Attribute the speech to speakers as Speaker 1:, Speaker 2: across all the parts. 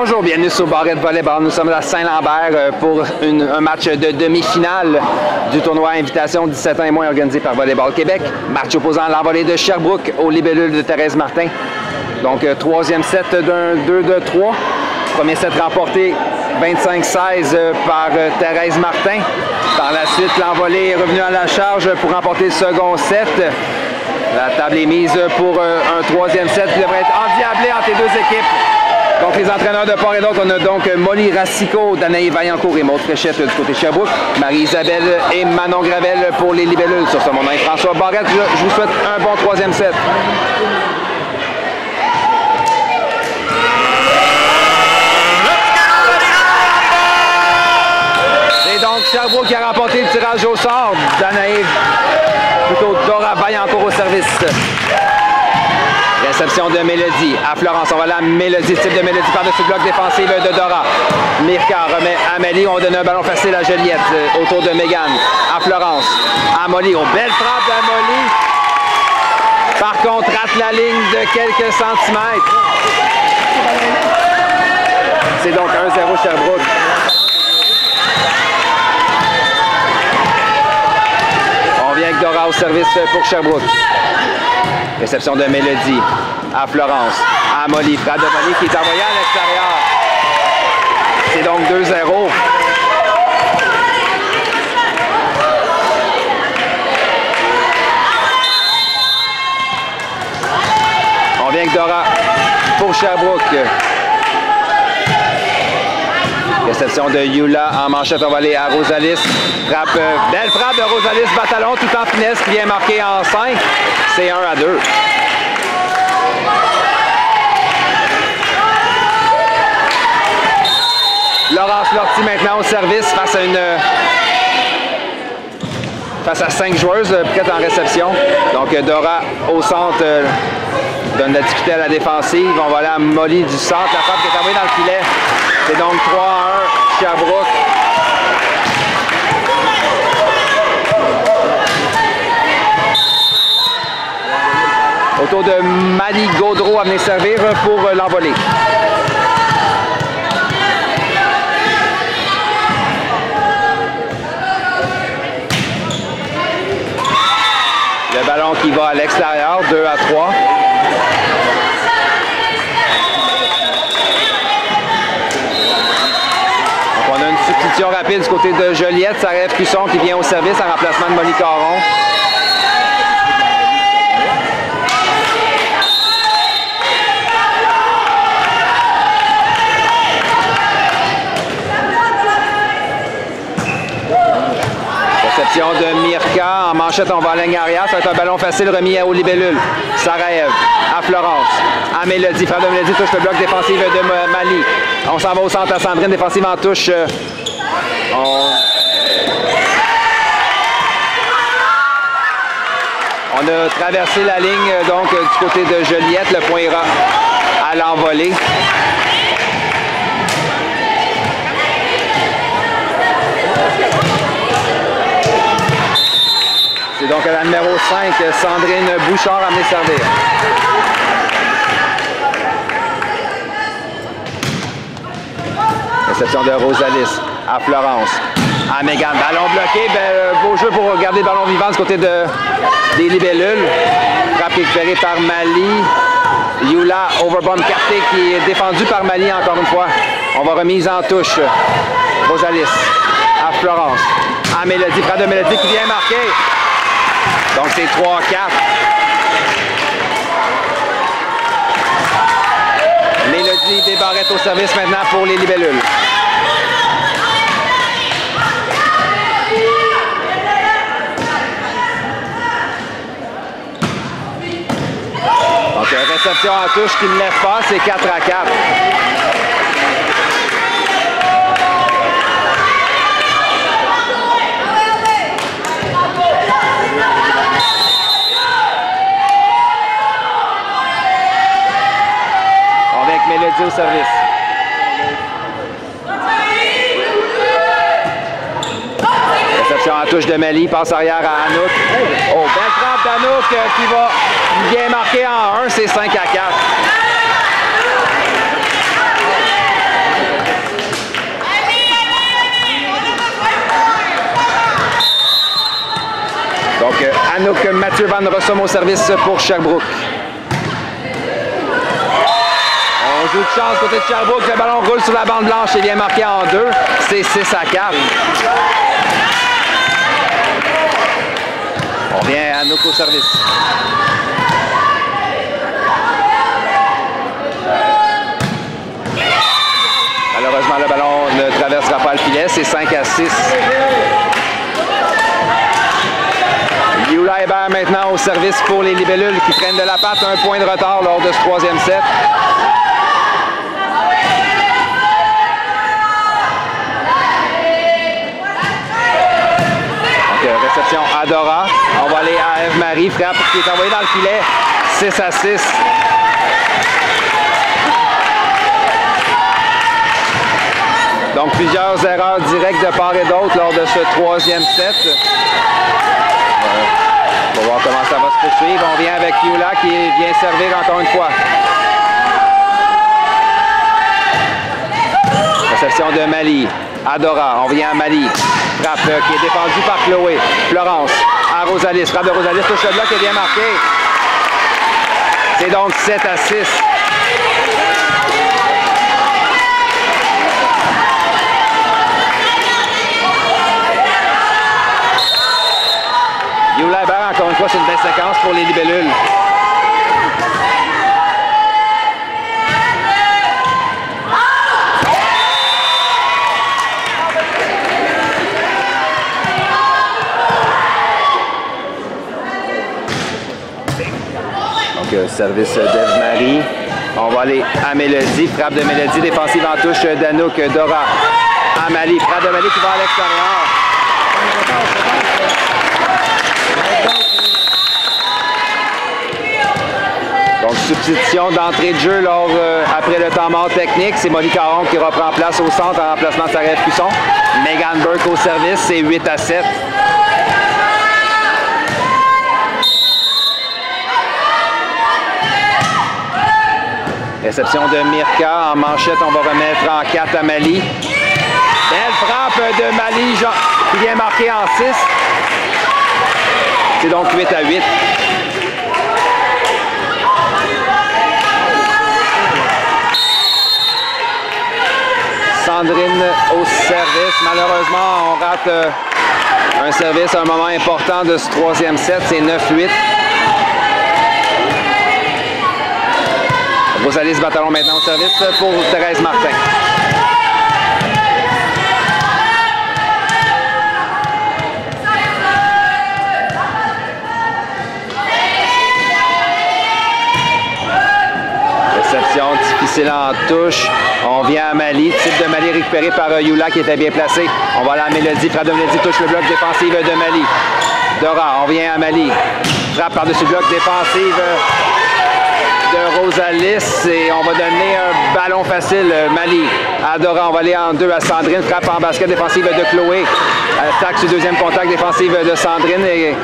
Speaker 1: Bonjour, bienvenue sur Barrette Volleyball. Nous sommes à Saint-Lambert pour un match de demi-finale du tournoi Invitation 17 ans et moins organisé par Volleyball Québec. Match opposant l'envolée de Sherbrooke aux libellules de Thérèse Martin. Donc, troisième set d'un 2-2-3. Premier set remporté 25-16 par Thérèse Martin. Par la suite, l'envolée est revenue à la charge pour remporter le second set. La table est mise pour un troisième set qui devrait être endiablé entre les deux équipes. Donc, les entraîneurs de part et d'autre, on a donc Molly Racicot, Danaï Vaillancourt et Maud Fréchette du côté de Sherbrooke, Marie-Isabelle et Manon Gravel pour les libellules. Sur ce, mon nom est François Barrette. Je vous souhaite un bon troisième set. Et donc, Sherbrooke qui a remporté le tirage au sort. Danaï, plutôt Dora Vaillancourt au service. Réception de Mélodie à Florence. On va là, Mélodie, type de Mélodie par-dessus le bloc défensif de Dora. Mirka remet à Amélie. On donne un ballon facile à Juliette autour de Mégane. À Florence. À Molly. Oh, belle frappe d'Amélie. Par contre, rate la ligne de quelques centimètres. C'est donc 1-0 Sherbrooke. On vient avec Dora au service pour Sherbrooke. Réception de Mélodie à Florence, à Molly, frappe de Molly qui est envoyée à l'extérieur. C'est donc 2-0. On vient avec Dora pour Sherbrooke. Réception de Yula en manchette envolée à Rosalis. Belle frappe de Rosalis Batalon tout en finesse qui vient marquer en 5. C'est 1-2. Laurence Lortie maintenant au service face à 5 joueuses prêtes en réception. Donc Dora au centre donne la difficulté à la défensive. On va aller à Molly du centre. La frappe qui est envoyée dans le filet. C'est donc 3-1 Sherbrooke. Autour de Mali Gaudreau à venir servir pour l'envolée. Le ballon qui va à l'extérieur, 2-3. On a une substitution rapide du côté de Joliette. Sarah Cusson qui vient au service en remplacement de Molly Caron. Réception de Mirka. En manchette, on va à la ligne arrière. Ça va être un ballon facile remis aux libellules. Sarajev à Florence. À Mélodie. Frappe de Mélodie touche le bloc défensif de Mali. On s'en va au centre à Sandrine. Défensive en touche. On a traversé la ligne donc du côté de Joliette. Le point ira à l'envolée. C'est donc à la numéro 5, Sandrine Bouchard à venir servir. Réception de Rosalis à Florence. À Mégane. Ballon bloqué. Beau jeu pour garder le ballon vivant du côté des libellules. Frappe récupérée par Mali. Yula overbomb capté qui est défendu par Mali encore une fois. On va remise en touche. Rosalis à Florence. À Mélodie. Frappe de Mélodie qui vient marquer. Donc c'est 3-4. Mélodie Desbarrettes au service maintenant pour les libellules. Donc réception en touche qui ne lève pas, c'est 4-4. Mélodie au service. Réception en touche de Mali, passe arrière à Anouk. Oh, belle frappe d'Anouk qui va bien marquer en 1, c'est 5-4. Danouk Mathieu Van Rossum au service pour Sherbrooke. On joue de chance côté de Sherbrooke. Le ballon roule sur la bande blanche et vient marqué en 2. C'est 6-4. On revient à Anouk au service. Malheureusement, le ballon ne traversera pas le filet. C'est 5-6. Yula Hébert maintenant au service pour les libellules qui prennent de la patte. Un point de retard lors de ce troisième set. Réception Adora. On va aller à Eve-Marie. Frappe qui est envoyée dans le filet. 6-6. Donc plusieurs erreurs directes de part et d'autre lors de ce troisième set. On va voir comment ça va se poursuivre. On vient avec Yula qui vient servir encore une fois. Réception de Mali. Adora. On vient à Mali. Frappe qui est défendue par Chloé. Florence à Rosalis. Frappe de Rosalis. Touche le bloc qui est bien marqué. C'est donc 7-6. Yula Hébert, encore une fois, c'est une belle séquence pour les libellules. Service d'Eve-Marie. On va aller à Mélodie. Frappe de Mélodie. Défensive en touche d'Anouk Dora. À Mali. Frappe de Mali qui va à l'extérieur. Donc, substitution d'entrée de jeu après le temps mort technique. C'est Molly Caron qui reprend place au centre en remplacement de Sarah Cusson. Megan Burke au service. C'est 8-7. Réception de Mirka en manchette, on va remettre en 4 à Mali. Belle frappe de Mali qui vient marquer en 6. C'est donc 8-8. Sandrine au service. Malheureusement, on rate un service à un moment important de ce troisième set. C'est 9-8. Rosalis Bataillon maintenant au service pour Thérèse Martin. Réception difficile en touche. On vient à Mali. Type de Mali récupéré par Yula qui était bien placé. On va aller à Mélodie. Frappe de Mélodie touche le bloc défensif de Mali. Dora, on vient à Mali. Frappe par-dessus le bloc défensif de Rosalis et on va donner un ballon facile. Mali, Adora, on va aller en 2 à Sandrine. Frappe en basket défensive de Chloé. Attaque sur deuxième contact défensive de Sandrine. Et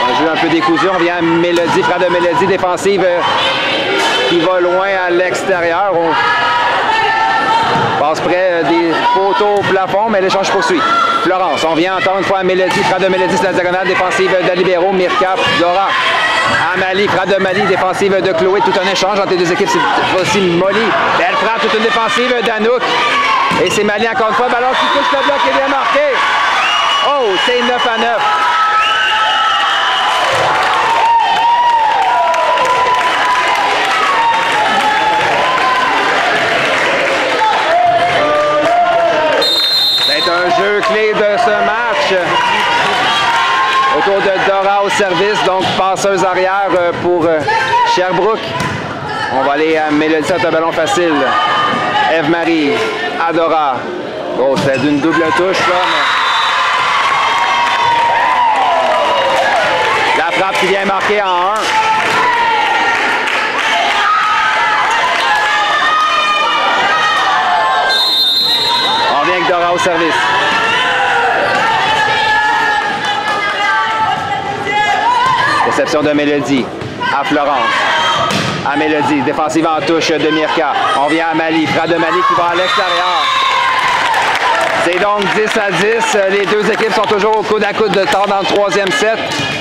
Speaker 1: on joue un peu décousu. On vient à Mélodie. Frappe de Mélodie défensive qui va loin à l'extérieur. On passe près des poteaux au plafond, mais l'échange poursuit. Florence, on vient encore une fois à Mélodie. Frappe de Mélodie sur la diagonale défensive de Libéraux. Mirka, Dora. À Mali, frappe de Mali, défensive de Chloé. Tout un échange entre les deux équipes. C'est aussi Molly. Belle frappe, toute une défensive d'Anouk. Et c'est Mali encore une fois. Ballon qui touche le bloc et bien marqué. Oh, c'est 9-9. C'est un jeu clé de ce match. Autour de Dora au service, donc passeuse arrière pour Sherbrooke. On va aller à Mélodie, c'est un ballon facile. Eve-Marie, Adora. Oh, c'est d'une double touche, là. Mais... La frappe qui vient marquer en 1. On vient avec Dora au service. Réception de Mélodie à Florence. À Mélodie, défensive en touche de Mirka. On vient à Mali, frappe de Mali qui va à l'extérieur. C'est donc 10-10. Les deux équipes sont toujours au coude à coude de temps dans le troisième set.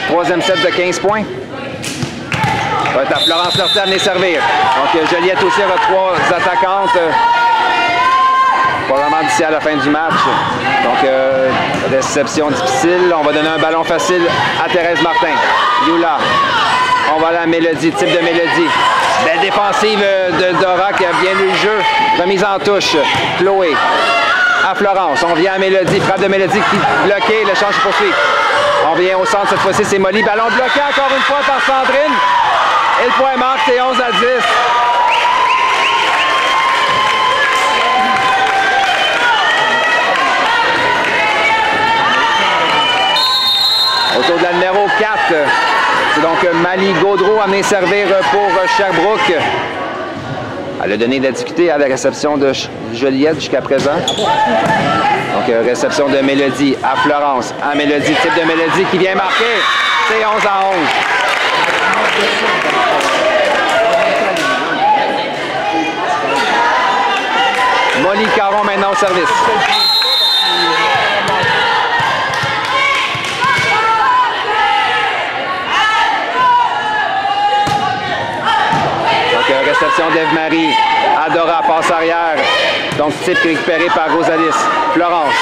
Speaker 1: Troisième set de 15 points. Ça va être à Florence Lortie à venir servir. Donc, Joliette aussi aura 3 attaquantes. Probablement d'ici à la fin du match. Donc, réception difficile. On va donner un ballon facile à Thérèse Martin. Yula. On va à la Mélodie, type de Mélodie. Belle défensive de Dora qui a bien lu le jeu. Remise en touche. Chloé. À Florence. On vient à Mélodie. Frappe de Mélodie qui est bloquée. L'échange se poursuit. On vient au centre cette fois-ci. C'est Molly. Ballon bloqué encore une fois par Sandrine. Et le point marque, c'est 11 à 10. Autour de la numéro 4, c'est donc Mali Gaudreau à venir servir pour Sherbrooke. Elle a donné de la difficulté à la réception de Joliette jusqu'à présent. Donc, réception de Mélodie à Florence. À Mélodie, type de Mélodie qui vient marquer. C'est 11 à 11. Molly Caron maintenant au service. Donc, réception d'Ève-Marie. Adora passe arrière. Donc, type récupéré par Rosalis. Florence.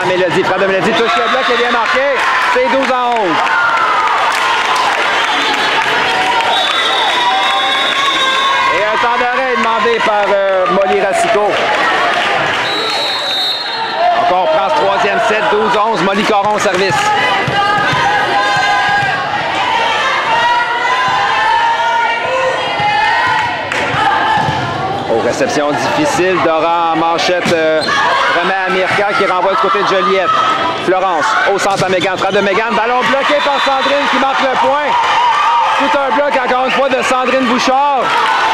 Speaker 1: À Mélodie. Frappe de Mélodie. Touche le bloc qui vient marquer. C'est 12 à 11. Et un temps d'arrêt demandé par Molly Racicot. Encore, on prend ce troisième set. 12-11. Molly Caron au service. Réception difficile. Dora en manchette remet à Mirka qui renvoie du côté de Joliette. Florence au centre à Mégane. Frappe de Mégane. Ballon bloqué par Sandrine qui marque le point. Tout un bloc encore une fois de Sandrine Bouchard.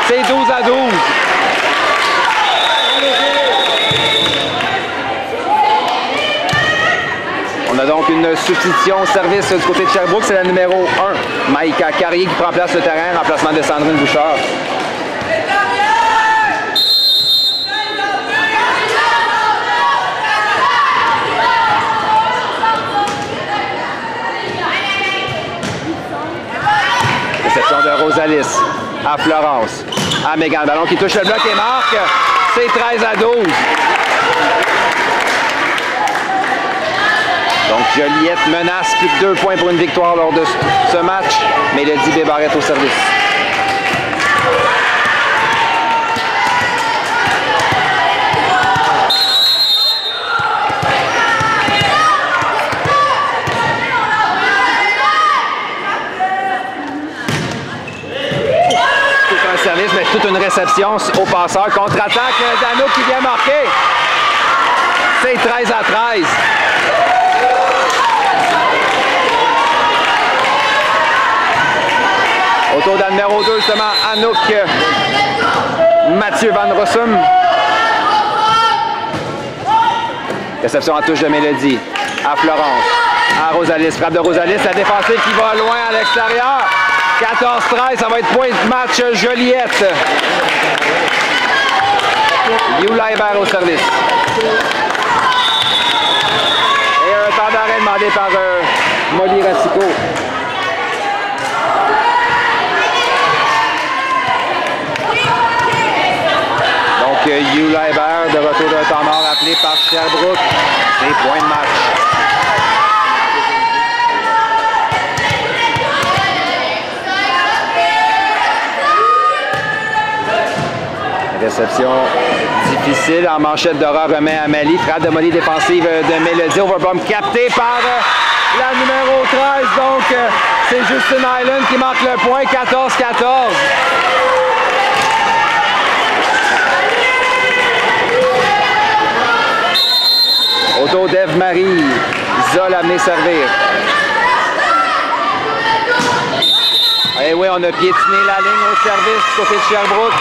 Speaker 1: C'est 12 à 12. On a donc une substitution au service du côté de Sherbrooke. C'est la numéro 1. Maïka Carrier qui prend place le terrain. Remplacement de Sandrine Bouchard. Réception de Rosalis à Florence, à Mégane. Ballon qui touche le bloc et marque. C'est 13 à 12. Donc Joliette menace plus de 2 points pour une victoire lors de ce match. Mélodie Bébarrette au service. Service, mais toute une réception au passeur. Contre-attaque, Dano qui vient marquer. C'est 13 à 13. Autour de la numéro 2, justement, Anouk Mathieu Van Rossum. Réception en touche de Mélodie. À Florence. À Rosalis. Frappe de Rosalis. La défensive qui va loin à l'extérieur. 14-13, ça va être point de match Joliette. Yula Hébert au service. Et un temps d'arrêt demandé par Molly Racicot. Donc Yula Hébert de retour d'un temps mort appelé par Sherbrooke. C'est point de match. Réception difficile. En manchette, Dora remet à Mali. Frappe de Molly défensive de Mélodie. Overbomb capté par la numéro 13. Donc, c'est Justine Island qui marque le point. 14-14. Autour d'Ève-Marie. Zol à venir servir. Et oui, on a piétiné la ligne au service du côté de Sherbrooke.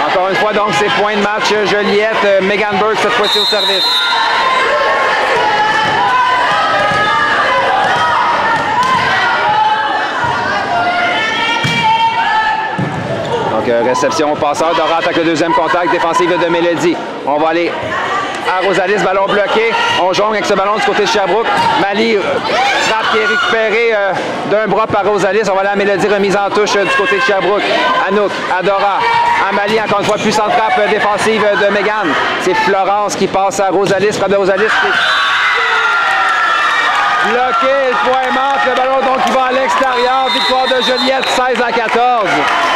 Speaker 1: Encore une fois, donc, c'est point de match Joliette. Megan Burke, cette fois-ci au service. Donc, réception au passeur. Dora attaque le deuxième contact. Défensive de Mélodie. On va aller à Rosalis. Ballon bloqué. On jongle avec ce ballon du côté de Sherbrooke. Mali, frappe qui est récupérée d'un bras par Rosalis. On va aller à Mélodie, remise en touche du côté de Sherbrooke. Anouk, Adora, Amalie, encore une fois, puissante frappe défensive de Mégane. C'est Florence qui passe à Rosalis. Frappe de Rosalis qui bloqué, le point manque, le ballon donc qui va à l'extérieur. Victoire de Joliette, 16-14.